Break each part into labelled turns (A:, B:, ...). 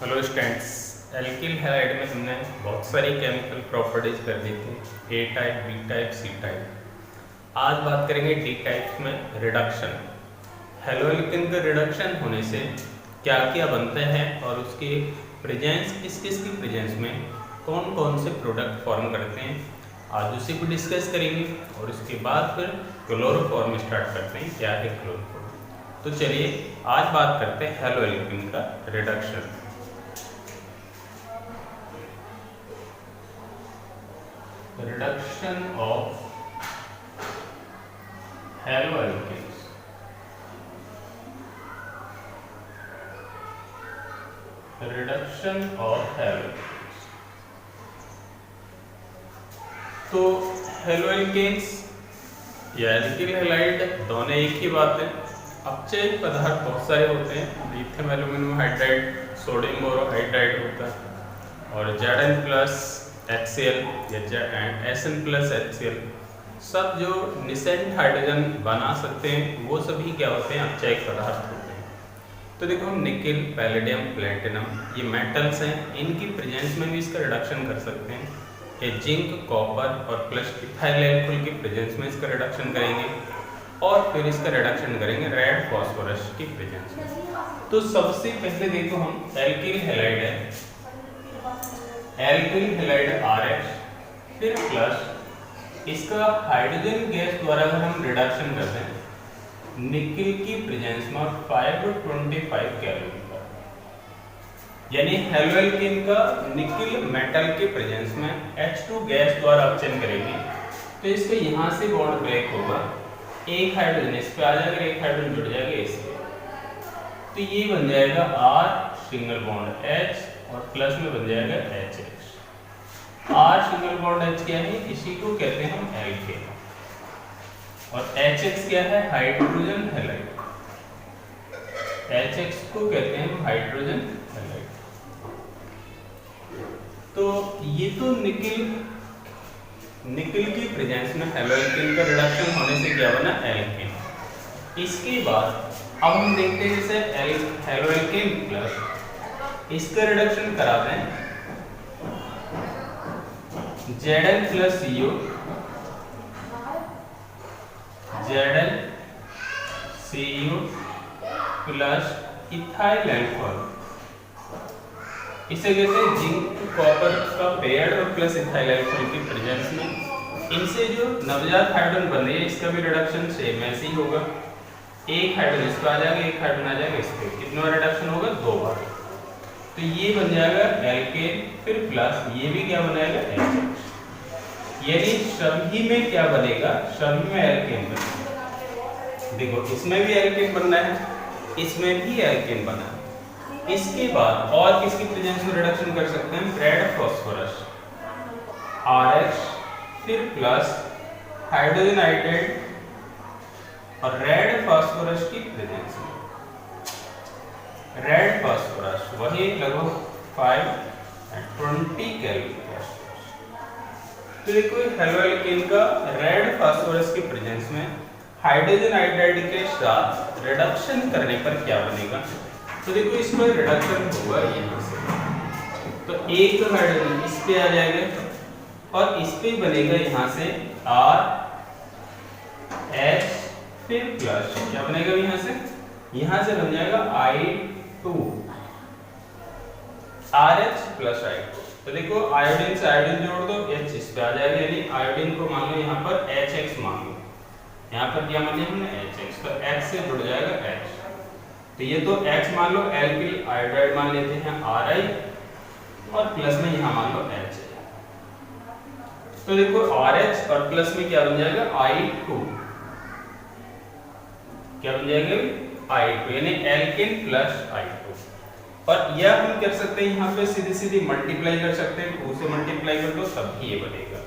A: Hello students, alkyl halide में हमने बहुत सारी केमिकल प्रॉपर्टीज कर दी थी, A type, B type, C type. आज बात करेंगे डी टाइप में रिडक्शन। हेलोएल्किन का रिडक्शन होने से क्या क्या बनते हैं और उसके प्रेजेंस किस किस की प्रेजेंस में कौन कौन से प्रोडक्ट फॉर्म करते हैं, आज उसी को डिस्कस करेंगे और उसके बाद फिर क्लोरोफॉर्म स्टार्ट करते हैं। क्या है क्लोरोफॉर्म? तो चलिए आज बात करते हैं हेलोएल्किन का reduction. Reduction of haloalkanes. Reduction of haloalkanes. तो हेलोएल्केन्स या एल्किल हैलाइड दोनों एक ही बात है। अपचयी पदार्थ बहुत सारे होते हैं, lithium aluminium hydride, sodium borohydride होता है और Zn+ HCl या Sn+ HCl, सब जो निसेंट हाइड्रोजन बना सकते हैं वो सभी क्या होते हैं? अपचयी पदार्थ होते हैं। तो देखो हम निकेल, पैलेडियम, प्लेटिनम ये मेटल्स हैं, इनकी प्रेजेंस में भी इसका रिडक्शन कर सकते हैं। ये जिंक, कॉपर और प्लस इथाइल एल्कोहल की प्रेजेंस में इसका रिडक्शन करेंगे और फिर इसका रिडक्शन करेंगे रेड फास्फोरस की प्रेजेंस में। तो सबसे पहले देखो हम एल्किल हैलाइड है, एल्किल हैलाइड RH, फिर प्लस इसका हाइड्रोजन गैस द्वारा अगर हम रिडक्शन करते हैं निकेल की प्रेजेंस में 525 कैलोरी पर, यानी हेलोएल्किन का निकेल मेटल के प्रेजेंस में H2 गैस द्वारा अपचयन करेंगे तो इसका यहाँ से बॉन्ड ब्रेक होगा, एक हाइड्रोजन इस पे आ जाएगा, एक हाइड्रोजन जुड़ जाएगा इस पे, तो ये बन जाएगा R सिंगल बॉन्ड H और प्लस में बन जाएगा HX। R single bond H क्या है? इसी को कहते हैं हम एल्केन और HX क्या है? Hydrogen halide. HX को कहते हैं हम हाइड्रोजन हैलाइड। तो ये तो निकेल की प्रेजेंस में हेलोएल्किन का रिडक्शन होने से क्या बना? एल्केन। इसके बाद अब हम देखते हैं जैसे हेलोएल्किन प्लस इसका रिडक्शन कराते हैं Zn+CO, ZnCO plus ethyl alcohol, इसे कहते हैं जिंक कॉपर का पेयर और प्लस इथाइल एल्कोहल की प्रेजेंस में इनसे जो नवजात हाइड्रोजन बन रही है इसका भी रिडक्शन सेम ऐसे ही होगा। एक हाइड्रोजन इस पे आ जाएगा, एक हाइड्रोजन आ जाएगा इस पे, कितनी बार रिडक्शन होगा? 2 बार। तो ये बन जाएगा एल्केन, फिर प्लस ये भी क्या बनाएगा? HX, यानी सभी में क्या बनेगा? सभी में एल्केन बनेगा। देखो इसमें भी एल्केन बनना है, इसमें भी एल्केन बना है। इसके बाद और किसकी प्रेजेंस में रिडक्शन कर सकते हैं? रेड फास्फोरस RH, फिर प्लस हाइड्रोजन आइडाइड और रेड फास्फोरस की प्रेजेंस में रेड फास्फोरस वही लगभग 520 कैलोरी। तो देखो हेलोएल्किन का रेड फास्फोरस की प्रेजेंस में हाइड्रोजन आइडाइड के साथ रिडक्शन करने पर क्या बनेगा? तो देखो इसमें रिडक्शन होगा यहाँ से, तो एक तो हाइड्रोजन इस पे आ जाएगा और इस पे बनेगा यहाँ से R H, फिर प्लस क्या बनेगा यहाँ से? यहाँ से बन जाएगा I2 RH प्लस I2। तो देखो आयोडीन से आयोडीन जोड़ दो, H इस पे आ जाएगा, यानी आयोडीन को मान लो यहाँ पर HX मान लो, यहाँ पर क्या मान लिया हमने? HX, तो H से जुड़ जाएगा H, तो ये तो H मान लो, एल्किल आयोडाइड मान लेते हैं Ri और प्लस में यहाँ मान लो H। तो देखो RH और प्लस में क्या बन जाएगा? I2, क्या बन जाएगा? I2, यानी एल्केन प्लस I2। और यह हम कर सकते हैं यहाँ पे सीधी सीधी मल्टीप्लाई कर सकते हैं, 2 से मल्टीप्लाई कर दो तब भी ये बनेगा,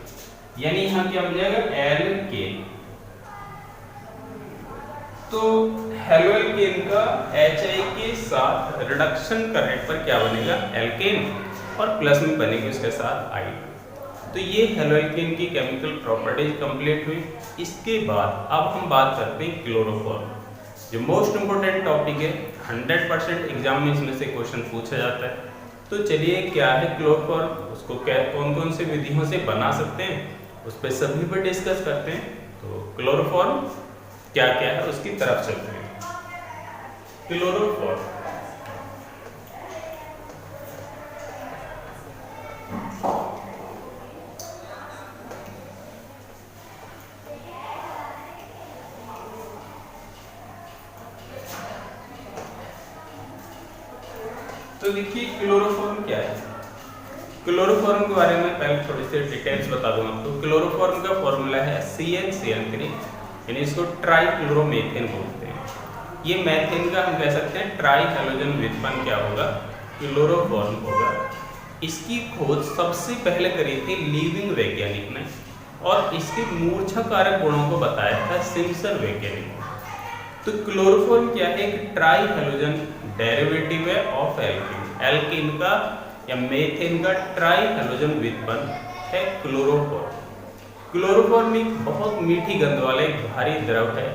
A: यानी यहाँ क्या बन जाएगा? एल्केन। तो हेलोएल्केन का HI के साथ रिडक्शन करने पर क्या बनेगा? एल्केन और प्लस में बनेगी उसके साथ I2। तो ये हेलोएल्केन की केमिकल प्रॉपर्टीज कंप्लीट हुई। इसके बाद अब हम बात करते हैं क्लोरोफॉर्म, जो मोस्ट इंपोर्टेंट टॉपिक है, 100% एग्जाम में इसमें से क्वेश्चन पूछा जाता है। तो चलिए क्या है क्लोरोफॉर्म, उसको क्या कौन कौन से विधियों से बना सकते हैं, उस पर सभी पर डिस्कस करते हैं। तो क्लोरोफॉर्म क्या क्या है उसकी तरफ चलते हैं। क्लोरोफॉर्म तो देखिए क्लोरोफॉर्म क्या है। क्लोरोफॉर्म के बारे में पहले थोड़ी सी डिटेल्स बता दूं आपको। क्लोरोफॉर्म का फॉर्मूला है CnCl3, यानी इसको ट्राइक्लोरोमेथेन बोलते हैं। ये मेथेन का हम कह सकते हैं ट्राई हैलोजन व्युत्पन्न क्या होगा, क्लोरोफॉर्म होगा। इसकी खोज सबसे पहले करी थी लिविंग वैज्ञानिक ने, और इसके मूर्छा कारक गुणों को बताया था सिम्पसन वैज्ञानिक। तो क्लोरोफॉर्म क्या है, एक ट्राई हैलोजन डेरिवेटिव है ऑफ एल्कीन। एल्कीन का या मेथेन का ट्राई हैलोजन व्युत्पन्न है क्लोरोफॉर्म। क्लोरोफॉर्म एक बहुत मीठी गंध वाला एक भारी द्रव है,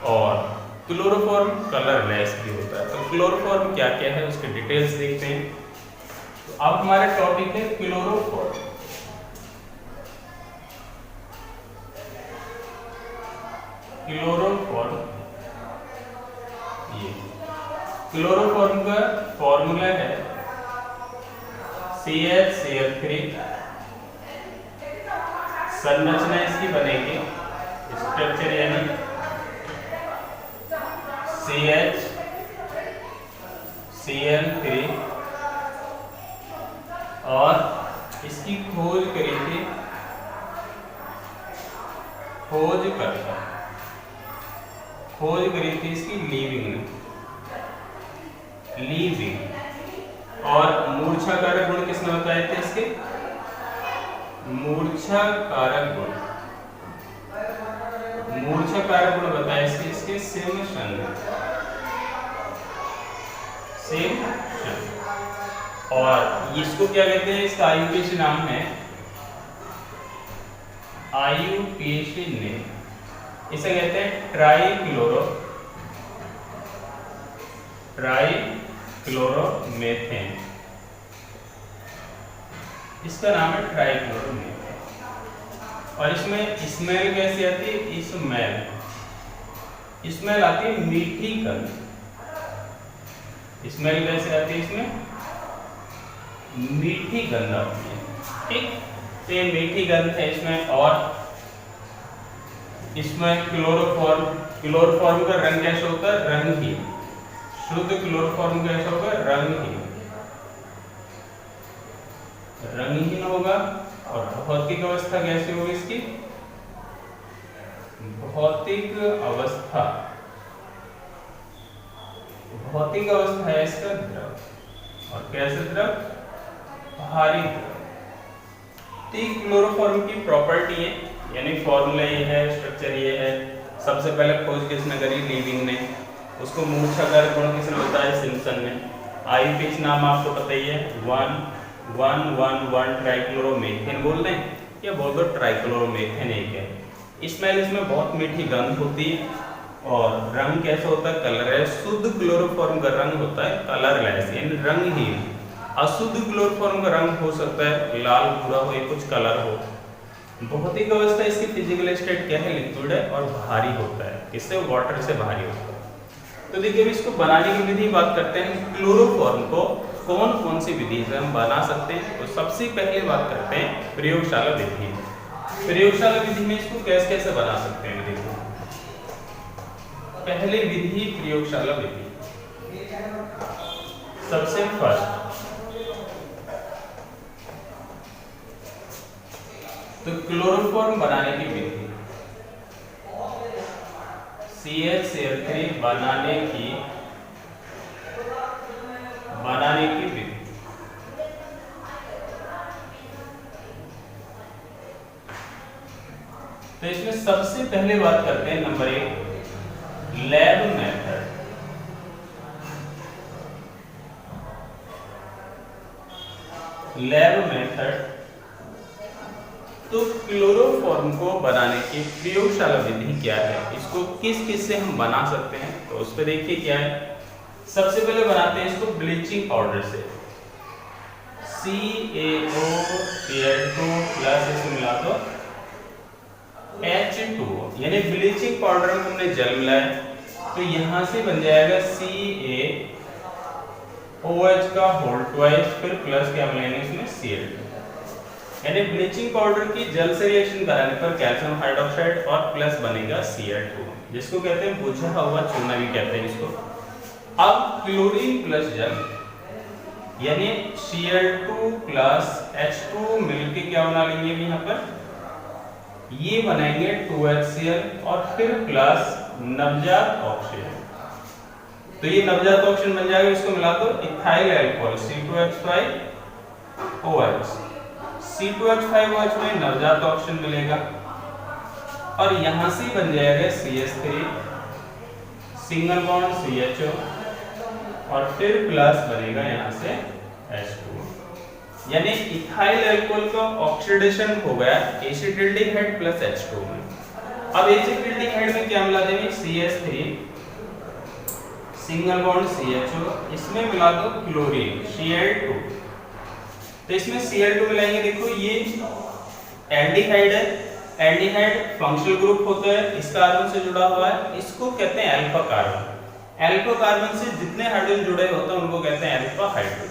A: और क्लोरोफॉर्म कलरलेस भी होता है। तो क्लोरोफॉर्म क्या क्या है उसके डिटेल्स देखते हैं। तो अब हमारा टॉपिक है क्लोरोफॉर्म। क्लोरोफॉर्म, ये क्लोरोफॉर्म का फॉर्मूला है CH3। संरचना इसकी बनेगी, स्ट्रक्चर यानी CHCl3, और इसकी खोज करी थी खोज करी थी इसकी लीविंग। और मूर्छा कारक गुण किसने बताए थे इसके, मूर्छा कारक गुण बताए इसके सिम्पसन। और इसको क्या कहते हैं, इसका IUPAC नाम है, IUPAC नेम, इसे कहते हैं ट्राइक्लोरोमेथेन। इसका नाम है ट्राइक्लोरोमेथेन। और इसमें स्मेल कैसी आती है, स्मेल आती है मीठी गंध। स्मेल कैसे आती है, इसमें मीठी गंध आती है। ठीक, तो ये मीठी गंध है इसमें। और इसमें क्लोरोफॉर्म का रंग कैसा होता है, रंगहीन। शुद्ध क्लोरोफॉर्म कैसा होगा, रंगहीन होगा। और भौतिक अवस्था कैसी होगी इसकी, भौतिक अवस्था है इसका द्रव। और कैसे द्रव, भारी द्रव। तो क्लोरोफॉर्म की प्रॉपर्टी है, यानी फॉर्मूला ये है, स्ट्रक्चर ये है। सबसे पहले खोज किसने करी, लिविंग ने। उसको मूर्छा कारक गुण किसने बताया, सिम्पसन ने। IUPAC नाम आपको पता ही है, 1,1,1,1 ट्राइक्लोरोमेथेन बोल दें या बोल दो ट्राइक्लोरोमेथेन एक है। स्मेल इसमें बहुत मीठी गंध होती है। और रंग कैसा होता है, कलरलेस। शुद्ध क्लोरोफॉर्म का रंग होता है कलरलेस, यानी रंगहीन। अशुद्ध क्लोरोफॉर्म का रंग हो सकता है लाल, भूरा हो या कुछ कलर हो। भौतिक अवस्था इसकी फिजिकल स्टेट क्या है, लिक्विड है और भारी होता है। किससे, वाटर से भारी होता है। तो देखिए इसको बनाने की विधि बात करते हैं। क्लोरोफॉर्म को कौन कौन सी विधि से हम बना सकते हैं, तो सबसे पहले बात करते हैं प्रयोगशाला विधि। प्रयोगशाला विधि में इसको कैसे कैसे बना सकते हैं, देखो पहले विधि प्रयोगशाला विधि। सबसे फर्स्ट तो क्लोरोफॉर्म बनाने की विधि, CH3 बनाने की विधि। तो इसमें सबसे पहले बात करते हैं नंबर 1, लैब मेथड। तो क्लोरोफॉर्म को बनाने की प्रयोगशाला विधि क्या है, इसको किस किस से हम बना सकते हैं, तो उस पर देखिए क्या है। सबसे पहले बनाते हैं इसको ब्लीचिंग पाउडर से। CaOCl2 प्लस इसे मिला तो H2, यानी ब्लीचिंग पाउडर में हमने जल मिलाया तो यहाँ से बन जाएगा CaOH का होल ट्वाइस, फिर प्लस क्या मिलाएंगे इसमें Cl2, यानी ब्लीचिंग पाउडर की जल से रिएक्शन कराने पर कैल्शियम हाइड्रोक्साइड और प्लस बनेगा Cl2, जिसको कहते हैं बुझा हुआ चूना भी कहते हैं इसको। अब क्लोरीन प्लस जल यानी Cl2 प्लस H2 मिलके क्या बना लेंगे यहाँ पर, ये बनाएंगे 2HCl और फिर प्लस नवजात ऑक्सीजन। तो ये नवजात ऑक्सीजन बन जाएगा, इसको मिला दो इथाइल अल्कोहल C2H5OH। C2H5OH में नवजात ऑक्सीजन मिलेगा और यहाँ से बन जाएगा CH3 सिंगल बॉन्ड CHO और फिर प्लस बनेगा यहाँ से H2, यानी इथाइल अल्कोहल का ऑक्सीडेशन हो गया एसिटिल्डिहाइड प्लस H2 में। अब एसिटिल्डिहाइड में क्या मिला देंगे CH3 सिंगल बॉन्ड CHO, इसमें मिला दो क्लोरीन Cl2, तो इसमें Cl2 मिलाएंगे। देखो ये एल्डिहाइड है, एल्डिहाइड फंक्शनल ग्रुप होता है, इस कार्बन से जुड़ा हुआ है, इसको कहते हैं अल्फा कार्बन। अल्फा कार्बन से जितने हाइड्रोजन जुड़े होते हैं उनको कहते हैं अल्फा हाइड्रोजन।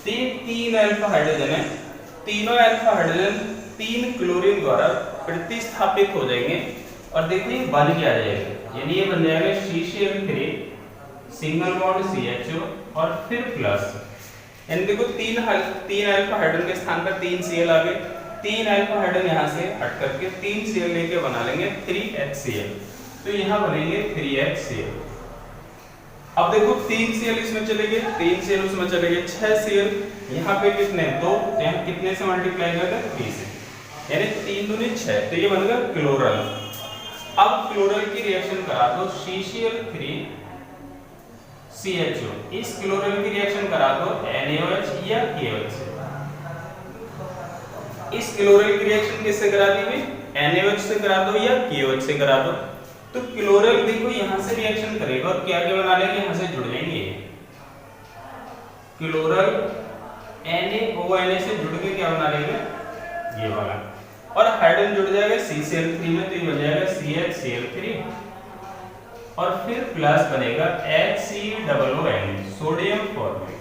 A: तो ये 3 अल्फा हाइड्रोजन है, तीनों अल्फा हाइड्रोजन 3 क्लोरीन द्वारा प्रतिस्थापित हो जाएंगे और देखिए बन क्या जाएगा, यानी ये बन जाएगा CCl3 सिंगल बॉन्ड CHO और फिर प्लस, यानी देखो 3 अल्फा हाइड्रोजन के स्थान पर 3 Cl आ गए, 3 अल्फा हाइड्रोजन यहाँ से हट करके 3 Cl लेके बना लेंगे 3HCl, तो यहाँ बनेंगे 3HCl। अब देखो 3 Cl इसमें चले गए, 3 Cl उसमें चले गए, 6 Cl, यहाँ पे कितने 2, तो यहाँ कितने से मल्टीप्लाई करेगा 3 से, यानी 3 दूनी 6, तो ये बनेगा क्लोरल। अब क्लोरल की रिएक्शन करा दो CCl3 CHO, इस क्लोरल की रिएक्शन करा दो NaOH या KOH से। इस क्लोरल की रिएक्शन किससे करा दी भाई, NaOH से करा दो या KOH से करा दो। तो क्लोरल देखो यहाँ से रिएक्शन करेगा और क्या क्या बना लेंगे, यहाँ से जुड़ जाएंगे क्लोरल NaONA से जुड़ के क्या बना लेंगे ये वाला, और हाइड्रोजन जुड़ जाएगा CCl3 में, तो ये बन जाएगा CHCl3 और फिर प्लस बनेगा HCOON सोडियम फॉर्मेट।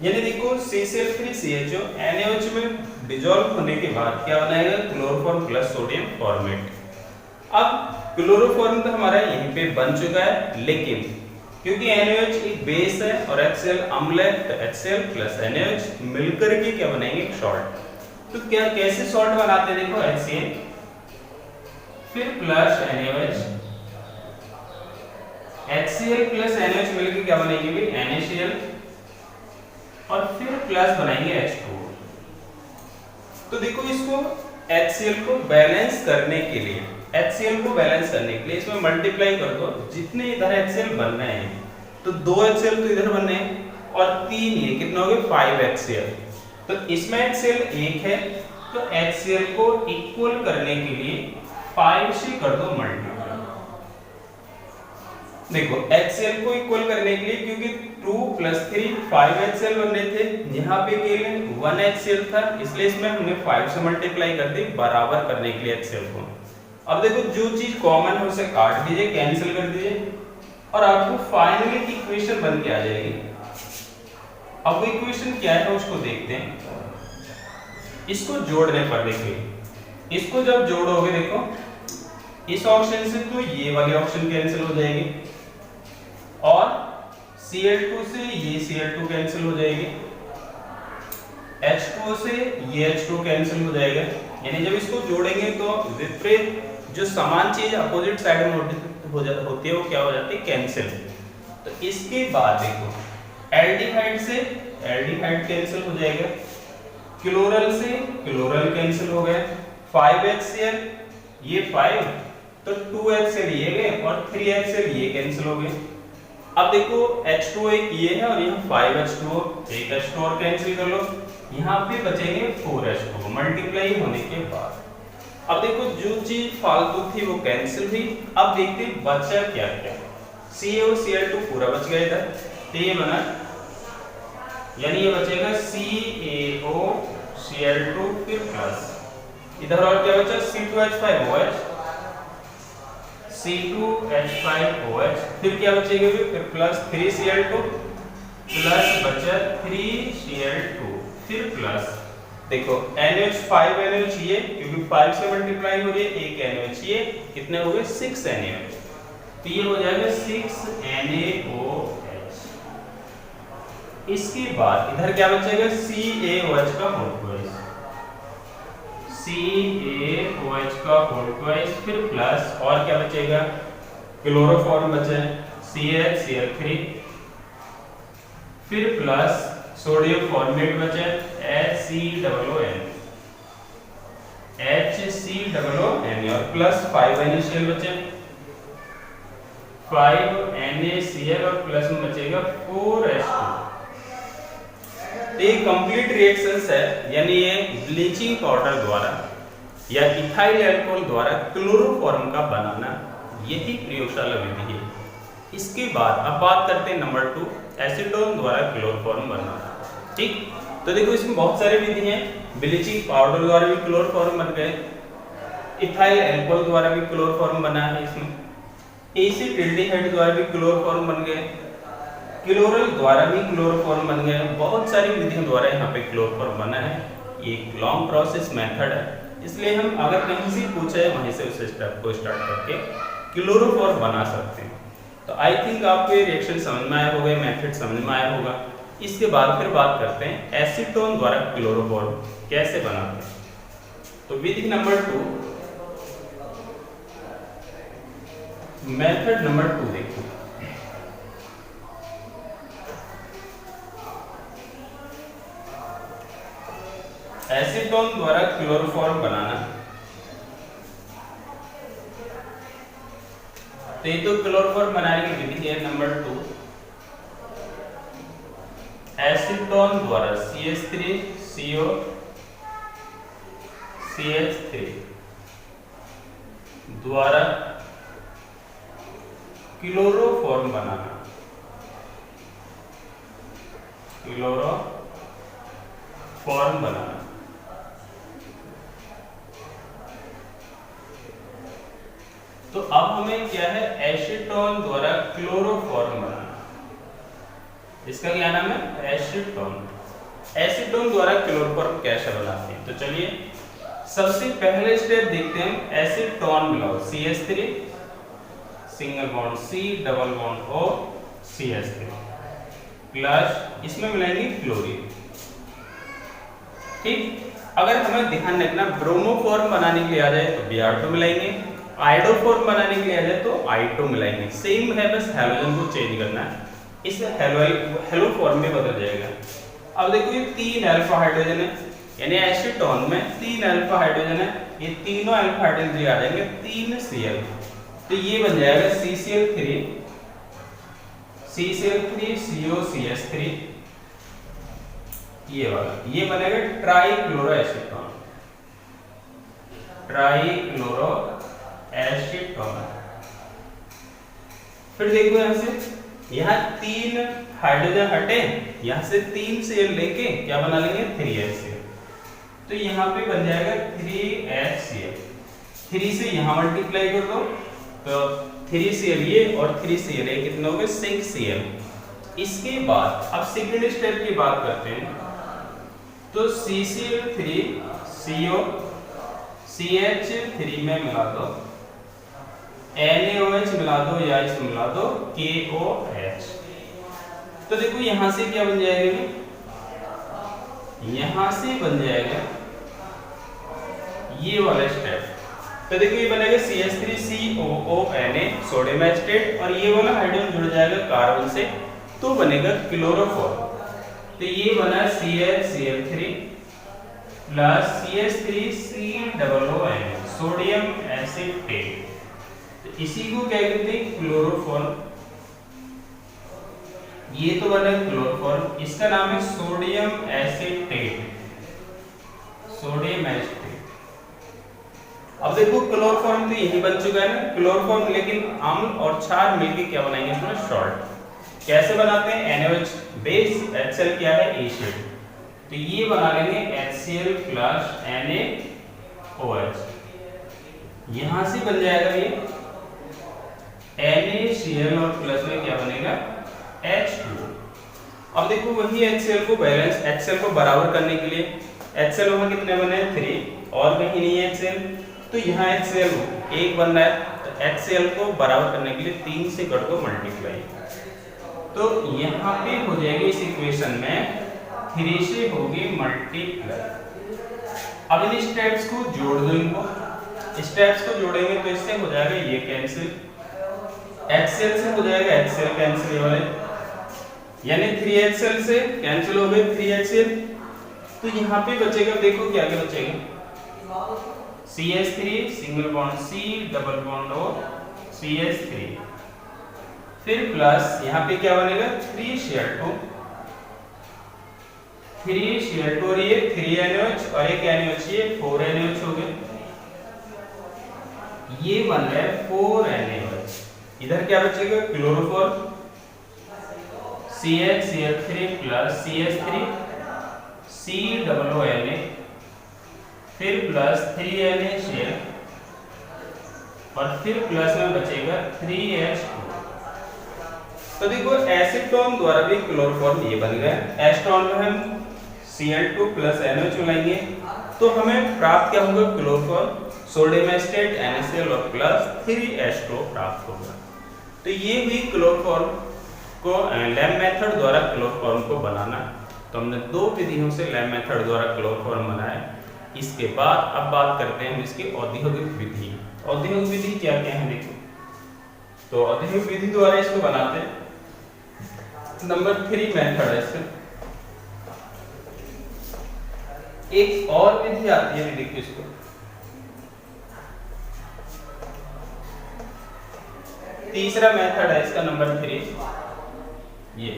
A: यानी देखो CCl3 CHO NaOH में डिसॉल्व होने के बाद क्या बनाएगा क्लोरोफॉर्म प्लस सोडियम फॉर्मेट। अब क्लोरोफॉर्म तो हमारा यहीं पे बन चुका है, लेकिन क्योंकि NaOH एक बेस है और HCl अम्ल है, तो HCl प्लस NaOH मिलकर के क्या बनाएंगे एक सॉल्ट। तो क्या कैसे सॉल्ट बनाते हैं, देखो HCl फिर plus NaOH, HCl plus NaOH मिलकर क्या बनेंगे भी NaCl और फिर प्लस बनाएंगे H2। तो देखो इसको HCl को बैलेंस करने के लिए, HCl को बैलेंस करने के लिए इसमें मल्टीप्लाई कर दो, जितने इधर HCl बन रहे हैं तो 2 HCl तो इधर बन रहे हैं और 3 ये कितना हो गया 5 HCl, तो इसमें HCl 1 है, तो HCl को इक्वल करने के लिए 5 से कर दो मल्टीप्लाई। देखो HCl को इक्वल करने के लिए क्योंकि 2 + 3 5 HCl बन रहे थे, यहाँ पे केवल 1 HCl था, इसलिए इसमें हमने 5 से मल्टीप्लाई कर दी बराबर करने के लिए HCl को। अब देखो जो चीज कॉमन है उसे काट दीजिए, कैंसिल कर दीजिए और आपको फाइनली इक्वेशन बन के आ जाएगी। अब वो इक्वेशन क्या है उसको देखते हैं। इसको जोड़ने पर देखिए, इसको जब जोड़ोगे देखो इस ऑप्शन से तो ये वाली ऑप्शन कैंसिल हो जाएगी और Cl2 से ये Cl2 कैंसिल हो जाएगी, H2O से ये H2 कैंसिल हो जाएगा। यानी जब इसको जोड़ेंगे तो विपरीत जो समान चीज अपोजिट साइड में होती है वो क्या हो जाती है कैंसिल। तो इसके बाद देखो एल्डिहाइड से एल्डिहाइड कैंसिल हो जाएगा, क्लोरल से क्लोरल कैंसिल हो गए, 5HCl ये 5 तो 2HCl ये गए और 3HCl ये कैंसिल हो गए। अब देखो H2O एक ये है और यहाँ 5H2O, एक H2O और कैंसिल कर लो, यहाँ पे बचेंगे 4H2O मल्टीप्लाई होने के बाद। अब देखो जो चीज फालतू थी वो कैंसिल हुई। अब देखते बचा क्या क्या, CaOCl2 पूरा बच गया इधर, तो ये बना यानी ये बचेगा CaOCl2 फिर प्लस, इधर और क्या बचा C2H5OH, C2H5OH, फिर क्या बचेगा फिर प्लस 3Cl2 प्लस बचा 3Cl2 फिर प्लस, देखो NaOH 5 NaOH चाहिए क्योंकि 5 से मल्टीप्लाई हो रही है, एक NaOH चाहिए, कितने हो गए 6 NaOH, तो ये हो जाएगा 6 NaOH। इसके बाद इधर क्या बचेगा CaOH का होल ट्वाइस, CaOH का होल ट्वाइस फिर प्लस, और क्या बचेगा क्लोरोफॉर्म बचे CHCl3 फिर प्लस सोडियम फॉर्मेट बचे HCOON और प्लस 5 NaCl बचे 5 NaCl और प्लस में बचेगा 4H2। ये कंप्लीट रिएक्शंस है, यानी ये ब्लीचिंग पाउडर द्वारा या इथाइल अल्कोहल द्वारा क्लोरोफॉर्म का बनाना, यही प्रयोगशाला विधि है। इसके बाद अब बात करते हैं नंबर 2, एसीटोन द्वारा क्लोरोफॉर्म बनाना। ठीक, तो देखो इसमें बहुत सारे विधि हैं, ब्लीचिंग पाउडर द्वारा भी क्लोरोफॉर्म बन गए, इथाइल अल्कोहल द्वारा भी क्लोरोफॉर्म बना है, इसमें एसिटिल्डिहाइड द्वारा भी क्लोरोफॉर्म बन गए, क्लोरल द्वारा भी क्लोरोफॉर्म बन गए, बहुत सारी विधियों द्वारा यहाँ पे क्लोरोफॉर्म बना है। ये एक लॉन्ग प्रोसेस मेथड है, इसलिए हम अगर कहीं से पूछे वहीं से उस स्टेप को स्टार्ट करके क्लोरोफॉर्म बना सकते हैं। तो आई थिंक आपको ये रिएक्शन समझ में आया होगा, मेथड समझ में आया होगा। इसके बाद फिर बात करते हैं एसीटोन द्वारा क्लोरोफॉर्म कैसे बनाते हैं। तो विधि नंबर 2, मेथड नंबर 2 देखो, एसीटोन द्वारा क्लोरोफॉर्म बनाना। तो ये तो क्लोरोफॉर्म बनाने की विधि है नंबर 2, एसीटोन द्वारा CH3CO CH3 द्वारा क्लोरोफॉर्म बनाना, क्लोरोफॉर्म बनाना। तो अब हमें क्या है, एसीटोन द्वारा क्लोरोफॉर्म बनाना, इसका क्या नाम है एसीटोन। एसीटोन द्वारा क्लोरोफॉर्म कैसे बनाते हैं, तो चलिए सबसे पहले स्टेप देखते हैं। एसीटोन मिलाओ CH3 single bond C double bond O CH3 plus इसमें मिलाएंगे क्लोरीन। ठीक, अगर हमें ध्यान रखना ब्रोमोफॉर्म बनाने के लिए आ जाए तो Br2 मिलाएंगे, आयोडोफॉर्म बनाने के लिए आ जाए तो I2 मिलाएंगे। सेम है, बस हैलोजन को चेंज करना है, इस हेलो फॉर्म में बदल जाएगा। अब देखो ये 3 अल्फा हाइड्रोजन है, यानी एसीटोन में 3 अल्फा हाइड्रोजन है, ये तीनों अल्फा हाइड्रोजन आ जाएंगे 3 Cl, तो ये बन जाएगा CCl3COCH3, ये वाला, ये बनेगा ट्राइक्लोरोएसीटोन, ट्राइक्लोरोएसीटोन। फिर देखो यहां से, यहाँ 3 हाइड्रोजन हटे, यहाँ से 3 Cl लेके क्या बना लेंगे 3HCl, तो यहाँ पे बन जाएगा 3HCl। 3 से यहाँ मल्टीप्लाई कर दो तो 3Cl ये और 3Cl ये कितने हो गए 6Cl। इसके बाद अब सेकंड स्टेप की बात करते हैं, तो CCl3CO CH3 में मिला दो, NaOH मिला दो या इसमें मिला दो KOH। तो देखो यहां से क्या बन जाएगा, यहां से बन जाएगा ये वाला स्टेप। तो देखो ये बनेगा CH3COONA सोडियम एस्टेट, और ये वाला हाइड्रोजन जुड़ जाएगा कार्बन से तो बनेगा क्लोरोफॉर्म। तो ये बना CHCl3 plus CH3COON sodium acetate, तो इसी को क्या कहते हैं क्लोरोफॉर्म। ये तो बना क्लोरोफॉर्म, इसका नाम है सोडियम एसिटेट, सोडियम एसिटेट। अब देखो क्लोरोफॉर्म तो यही बन चुका है ना क्लोरोफॉर्म, लेकिन अम्ल और क्षार मिलकर क्या बनाएंगे इसमें सॉल्ट। कैसे बनाते हैं? NaOH बेस, HCl क्या है? एसिड। तो ये बना लेंगे HCl प्लस NaOH। यहां से बन जाएगा ये NaCl और प्लस में क्या बनेगा? H2। अब देखो वही HCl को बैलेंस, HCl को बराबर करने के लिए, HCl वहां कितने बने? 3 और कहीं नहीं है HCl, तो यहाँ HCl एक बन रहा है, तो HCl को बराबर करने के लिए 3 से कर दो मल्टीप्लाई, तो यहाँ पे हो जाएगी इस इक्वेशन में 3 से होगी मल्टीप्लाई। अब इन स्टेप्स को जोड़ दो, इनको स्टेप्स को जोड़ेंगे तो इससे हो जाएगा ये कैंसिल, HCl से हो जाएगा HCl कैंसिल वाले, यानी 3HCl से कैंसिल हो गए 3HCl, तो यहाँ पे बचेगा, देखो क्या क्या बचेगा, CH3 single bond C double bond O CH3, फिर प्लस यहाँ पे क्या बनेगा 3Cl2 और ये 3NaOH और एक NaOH, ये 4NaOH हो गए, ये बन रहा है 4NaOH। इधर क्या बचेगा? Chloroform CH3 plus CH3 C double O Na, फिर प्लस 3NaCl और फिर प्लस में बचेगा 3H2। तो देखो एसीटोन द्वारा भी क्लोरोफॉर्म ये बन गया। एसीटोन में हम Cl2 प्लस NaOH मिलाएंगे तो हमें प्राप्त क्या होगा? क्लोरोफॉर्म, सोडियम एसिटेट NaCl और प्लस 3H2 प्राप्त होगा। तो ये भी क्लोरोफॉर्म को लैब मेथड द्वारा क्लोरोफॉर्म को बनाना। तो हमने 2 विधियों से लैब मेथड द्वारा क्लोरोफॉर्म बनाया। इसके बाद अब बात करते हैं इसकी औद्योगिक विधि। औद्योगिक विधि क्या क्या है देखो, तो औद्योगिक विधि द्वारा इसको बनाते हैं। नंबर 3 मेथड है इसका। एक और विधि आती है, देखिए इसको तीसरा मेथड है इसका, नंबर 3, ये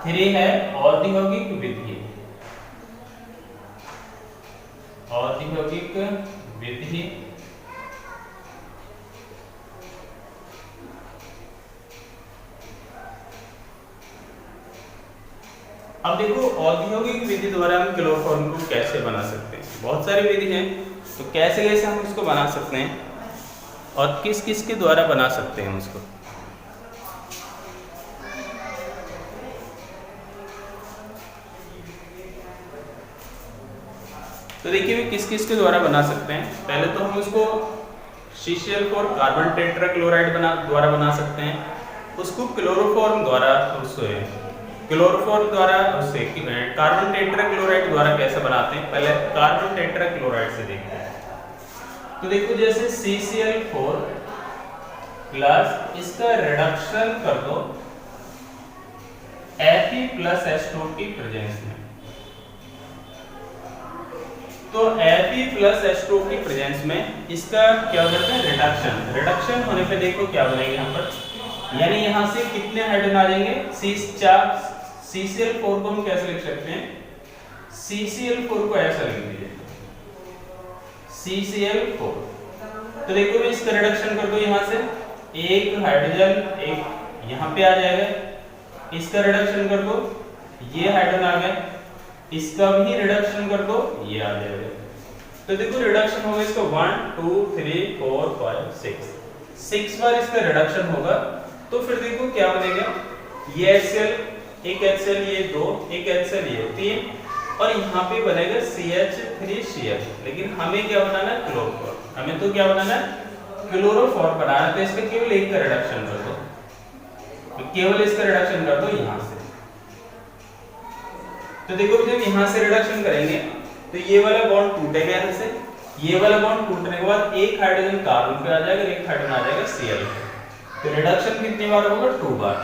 A: 3 है औद्योगिक विधि। औद्योगिक विधि अब देखो औद्योगिक विधि द्वारा हम क्लोरोफॉर्म को कैसे बना सकते हैं। बहुत सारी विधि हैं, तो कैसे कैसे हम इसको बना सकते हैं और किस किस के द्वारा बना सकते हैं उसको। तो देखिए भी किस किस के द्वारा बना सकते हैं। पहले तो हम उसको CCl4 कार्बन टेट्राक्लोराइड द्वारा बना सकते हैं। उसको क्लोरोफॉर्म द्वारा, उससे कार्बन टेट्राक्लोराइड द्वारा कैसे बनाते हैं, पहले कार्बन टेट्राक्लोराइड से देखते हैं। तो देखो जैसे CCl4 प्लस इसका रिडक्शन कर दो Fe प्लस H2 की प्रेजेंस में, तो Fe प्लस H2 की प्रेजेंस में इसका क्या करते हैं? रिडक्शन। रिडक्शन होने पे देखो क्या बनेगा यहाँ पर, यानी यहाँ से कितने हाइड्रोजन आ जाएंगे? CCl4 को हम कैसे लिख सकते हैं? CCl4 को ऐसा लिख दीजिए CCl4। तो देखो भी इसका रिडक्शन कर दो, यहाँ से एक हाइड्रोजन एक यहाँ पे आ जाएगा, इसका रिडक्शन कर दो, ये हाइड्रोजन आ गया, इसका भी रिडक्शन कर दो, ये आ जाएगा। तो देखो रिडक्शन होगा इसका 1 2 3 4 5 6 बार इसका रिडक्शन होगा। तो फिर देखो क्या बनेगा, ये HCl, एक HCl, ये 2, एक HCl, ये 3 और यहाँ पे बनेगा CH3Cl। लेकिन हमें क्या बनाना है? क्लोरोफॉर्म। हमें तो क्या बनाना है? क्लोरोफॉर्म बनाना। तो इसका केवल एक का रिडक्शन कर दो, तो केवल इसका रिडक्शन कर दो यहाँ से। तो देखो जब यहाँ से रिडक्शन करेंगे तो ये वाला बॉन्ड टूटेगा यहाँ से, ये वाला बॉन्ड टूटने के बाद एक हाइड्रोजन कार्बन पे आ जाएगा, एक हाइड्रोजन आ जाएगा Cl। तो रिडक्शन कितनी बार होगा? 2 बार।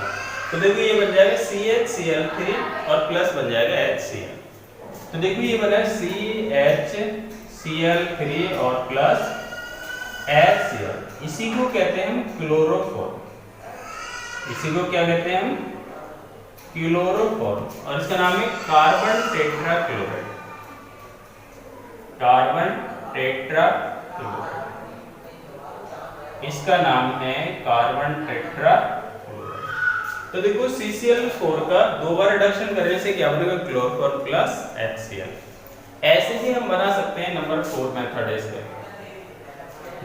A: तो देखो ये बन जाएगा CHCl3 और प्लस बन जाएगा HCl। तो देखो ये बना CHCl3 और प्लस HCl। इसी को कहते हैं हम क्लोरोफॉर्म। इसी को क्या कहते हैं हम? क्लोरोफॉर्म। और इसका नाम है कार्बन टेट्राक्लोराइड। कार्बन टेट्राक्लोराइड, इसका नाम है कार्बन टेट्राक्लोराइड। तो देखो CCl4 का 2 बार रिडक्शन करने से क्या बनेगा, क्लोरोफॉर्म प्लस HCl। ऐसे ही हम बना सकते हैं नंबर 4 मेथड है इसका,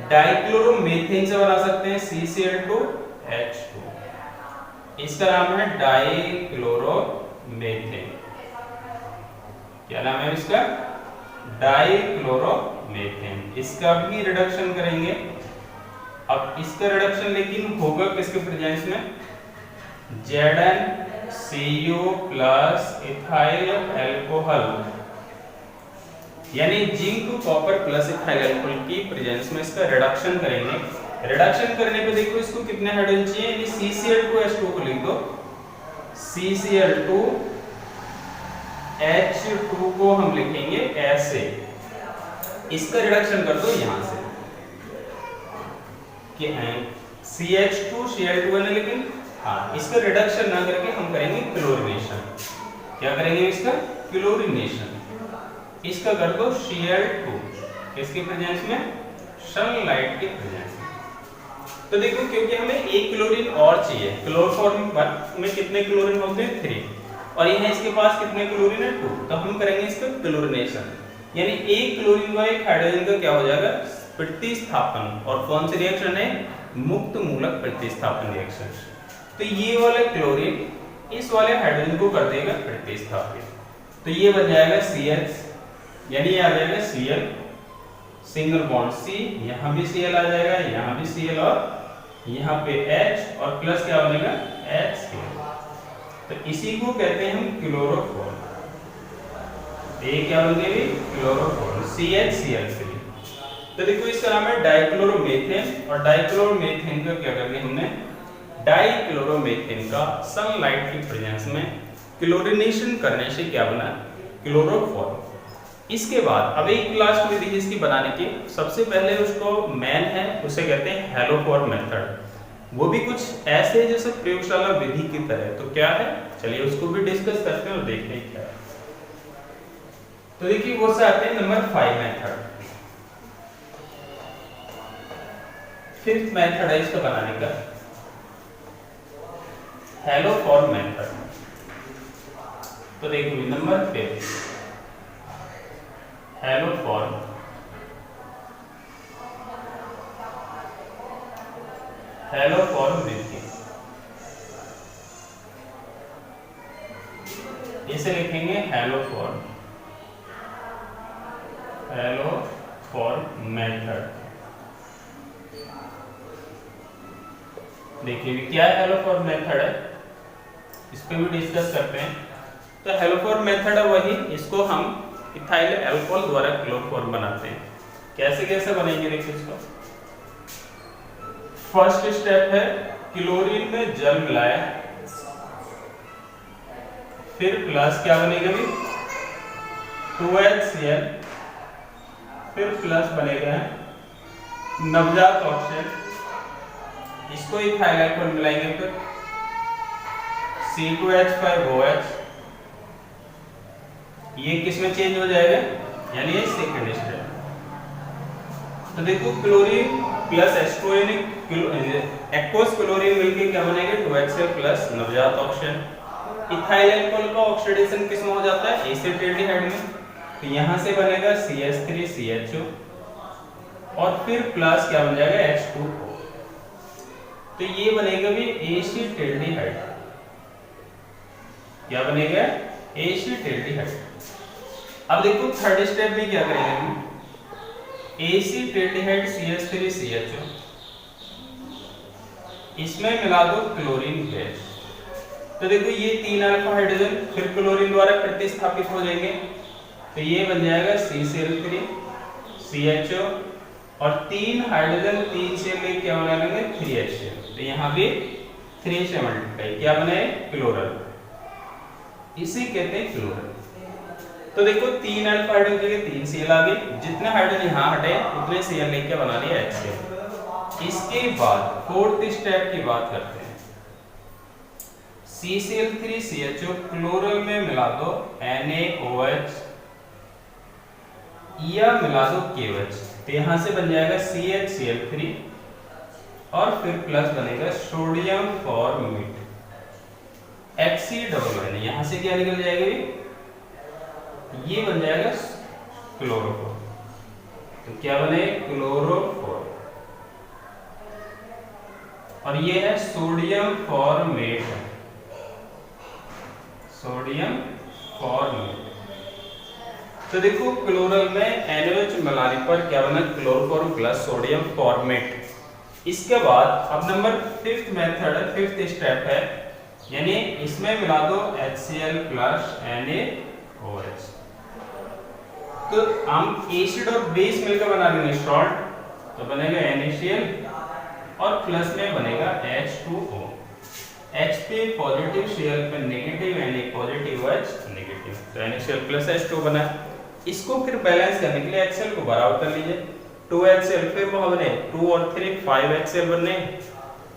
A: डाइक्लोरोमीथेन से बना सकते हैं CCl2H2, इसका नाम है डाइक्लोरोमीथेन। क्या नाम है इसका, डाइक्लोरोमीथेन। इसका भी रिडक्शन करेंगे। अब इसका रिडक्शन लेकिन होगा किसके प्रेजेंस में, ZnCO प्लस इथाइल अल्कोहल, यानी zinc copper plus ethyl alcohol की प्रेजेंस में इसका रिडक्शन करेंगे। रिडक्शन करने पे देखो इसको कितने हाइड्रोजन चाहिए, यानी CCl2H2 को लिख दो, CCl2H2 को हम लिखेंगे ऐसे, इसका रिडक्शन कर दो यहां से कि CH2Cl2 है, लेकिन हाँ इसका रिडक्शन ना करके हम करेंगे क्लोरीनेशन। क्या करेंगे इसका, क्लोरीनेशन। इसका कर दो Cl2, किसके प्रेजेंस में, सनलाइट के प्रेजेंस में। तो देखो क्योंकि हमें एक क्लोरीन और चाहिए, क्लोरोफॉर्म में कितने क्लोरीन होते हैं, 3, और यहाँ इसके पास कितने क्लोरीन है, 2, तो हम करेंगे इसका क्लोरीनेशन, यानी एक क्लोरीन व एक हाइड्रोजन का क्या हो जाएगा, प्रतिस्थापन। और कौन सी रिएक्शन है, मुक्त मूलक प्रतिस्थापन रिएक्शन। तो ये वाला क्लोरीन इस वाले हाइड्रोजन को कर देगा प्रतिस्थापित, तो ये बन जाएगा CH, यानी ये आ जाएगा Cl, सिंगल बॉन्ड C, यहाँ भी Cl आ जाएगा, यहाँ भी Cl, और यहाँ पे H, और प्लस क्या बनेगा, HCl। तो इसी को कहते हैं हम क्लोरोफॉर्म। ये क्या बन गई, क्लोरोफॉर्म, CHCl3। तो देखो इसका नाम है डाइक्लोरोमीथेन, और डाइक्लोरोमीथेन का क्या करेंगे हमने, डाइक्लोरोमीथेन का सनलाइट की प्रेजेंस में क्लोरीनेशन करने से क्या बना, क्लोरोफॉर्म। इसके बाद अब एक लास्ट विधि इसकी बनाने की, सबसे पहले उसको मेन है, उसे कहते हैं हेलोफॉर्म मेथड। वो भी कुछ ऐसे जैसे प्रयोगशाला विधि की तरह। तो क्या है, चलिए उसको भी डिस्कस करते हैं और देखते हैं क्या है। तो देखिए वो से आते हैं नंबर 5 मेथड। फिफ्थ मेथड है इसको बनाने का, हेलोफॉर्म मेथड। तो देखो नंबर 5 हेलोफॉर्म। हेलोफॉर्म विधि, इसे लिखेंगे हेलोफॉर्म, हेलोफॉर्म मेथड। देखिए क्या हेलोफॉर्म मेथड है, इस पे भी डिस्कस करते हैं। तो हेलोफॉर्म मेथड है वही, इसको हम इथाइल अल्कोहल द्वारा क्लोरोफॉर्म बनाते हैं। कैसे कैसे बनेंगे देखिए इसको। फर्स्ट स्टेप है क्लोरीन में जल मिलाया, फिर प्लस क्या बनेगा भी 2HCl, फिर प्लस बनेगा नवजात ऑक्सीजन, इसको इथाइल अल्कोहल मिलाएंगे, फिर C2H5OH, ये किस में चेंज हो जाएगा, यानी ये सेकंड स्टेप। तो देखो क्लोरीन प्लस H2O यानी एक्वस क्लोरीन मिलके क्या बनेगा 2HCl प्लस नवजात ऑक्सीजन। इथाइल अल्कोहल का ऑक्सीडेशन किस में हो जाता है, एसिटाल्डिहाइड में, तो यहां से बनेगा CH3CHO, और फिर प्लस क्या बन जाएगा H2O, तो ये बनेगा भी एसिटाल्डिहाइड। क्या बनेगा, एसिटाल्डिहाइड। अब देखो थर्ड स्टेप में क्या करेंगे हम, एसिटाल्डिहाइड CH3CHO, इसमें मिला दो क्लोरीन गैस। तो देखो ये 3 अल्फा हाइड्रोजन फिर क्लोरीन द्वारा प्रतिस्थापित हो जाएंगे, तो ये बन जाएगा CCl3CHO, और 3 हाइड्रोजन 3 से लेके क्या बना लेंगे 3HCl, तो यहाँ भी 3 से मल्टीप्लाई क्या बने, क्लोरल, इसे कहते हैं क्लोरल। तो देखो 3 अल्फा हाइड्रोजन के 3 Cl आ गए, जितने हाइड्रोजन यहाँ हटे उतने Cl लेके बना लिया HCl। इसके बाद फोर्थ स्टेप की बात करते हैं, CCl3CHO क्लोरल में मिला दो NaOH या मिला दो KOH, तो यहाँ से बन जाएगा CHCl3, और फिर प्लस बनेगा सोडियम फॉर्मेट, HCON, यहाँ से क्या निकल जाएगा, ये बन जाएगा क्लोरोफोर। तो क्या बने, क्लोरोफोर। और ये है सोडियम फॉर्मेट, सोडियम फॉर्मेट। तो देखो क्लोरल में NaOH मिलाने पर क्या बना, क्लोरोफॉर्म प्लस सोडियम फॉर्मेट। इसके बाद अब नंबर 5th मेथड है, 5th स्टेप है, यानी इसमें मिला दो HCl प्लस NaOH। तो हम एसिड और बेस मिलकर बना लेंगे सॉल्ट, तो बनेगा NaCl और प्लस में बनेगा H2O। H पे पॉजिटिव, Cl पे negative, Na positive, OH negative, तो NaCl प्लस H2 बना। इसको फिर बैलेंस करने के लिए HCl को बराबर कर लीजिए, 2HCl फिर वहां बने 2 और 3 5HCl बनने,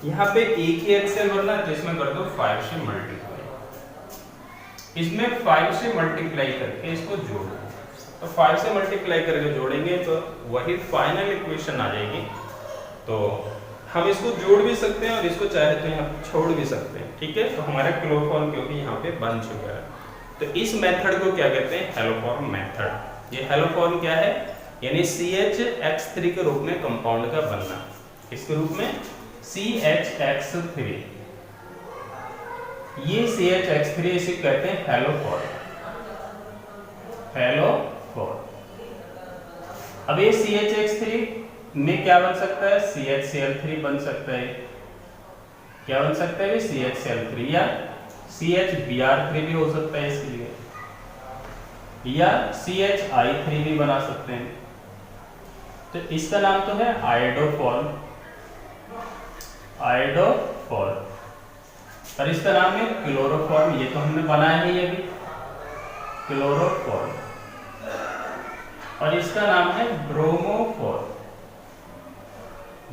A: यहाँ पे एक ही HCl बनना है, तो इसमें कर दो 5 से मल्टीप्लाई, इसमें 5 से मल्टीप्लाई करके इसको जोड़ दो। तो 5 से मल्टीप्लाई करके जोड़ेंगे तो वही फाइनल इक्वेशन आ जाएगी। तो हम इसको जोड़ भी सकते हैं और इसको चाहे तो यहाँ छोड़ भी सकते हैं, ठीक है। तो हमारा क्लोरोफॉर्म क्योंकि यहाँ पे बन चुका है, तो इस मेथड को क्या कहते हैं, हेलोफॉर्म मेथड। ये हेलोफॉर्म क्या है, यानी CHX3 के रूप में कंपाउंड का बनना, इसके रूप में CHX3, ये CHX3 इसे कहते हैं हेलोफॉर्म, हेलोफॉर्म। अब ये CHX3 में क्या बन सकता है, CHCl3 बन सकता है, क्या बन सकता है, CHCl3 या CHBr3 भी हो सकता है इसके लिए, या CHI3 भी बना सकते हैं। तो इसका नाम तो है आयोडोफॉर्म, आयोडोफॉर्म, और इसका नाम है क्लोरोफॉर्म, ये तो हमने बनाया ही अभी, क्लोरोफॉर्म। और इसका नाम है ब्रोमोफॉर्म,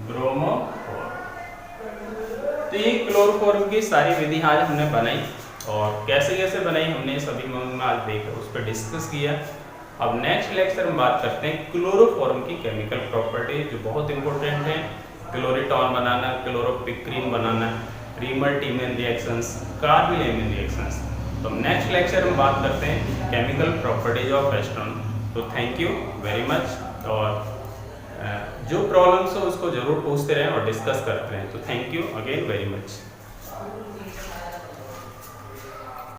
A: ब्रोमोफॉर्म। तो ये क्लोरोफॉर्म की सारी विधि आज हमने बनाई, और कैसे कैसे बनाई हमने सभी में आज देखा, उस पर डिस्कस किया। अब नेक्स्ट लेक्चर में बात करते हैं क्लोरोफॉर्म की केमिकल प्रॉपर्टी, जो बहुत इंपॉर्टेंट है, क्लोरिटॉन बनाना, क्लोरोपिक्रीन बनाना, रीमल्टीमेन रिएक्शंस, कार्बोलेमिन रिएक्शंस। तो नेक्स्ट लेक्चर में बात करते हैं केमिकल प्रॉपर्टीज ऑफ एस्टोन। तो थैंक यू वेरी मच, और जो प्रॉब्लम्स हो उसको जरूर पूछते रहें और डिस्कस करते रहें। तो thank you again very much.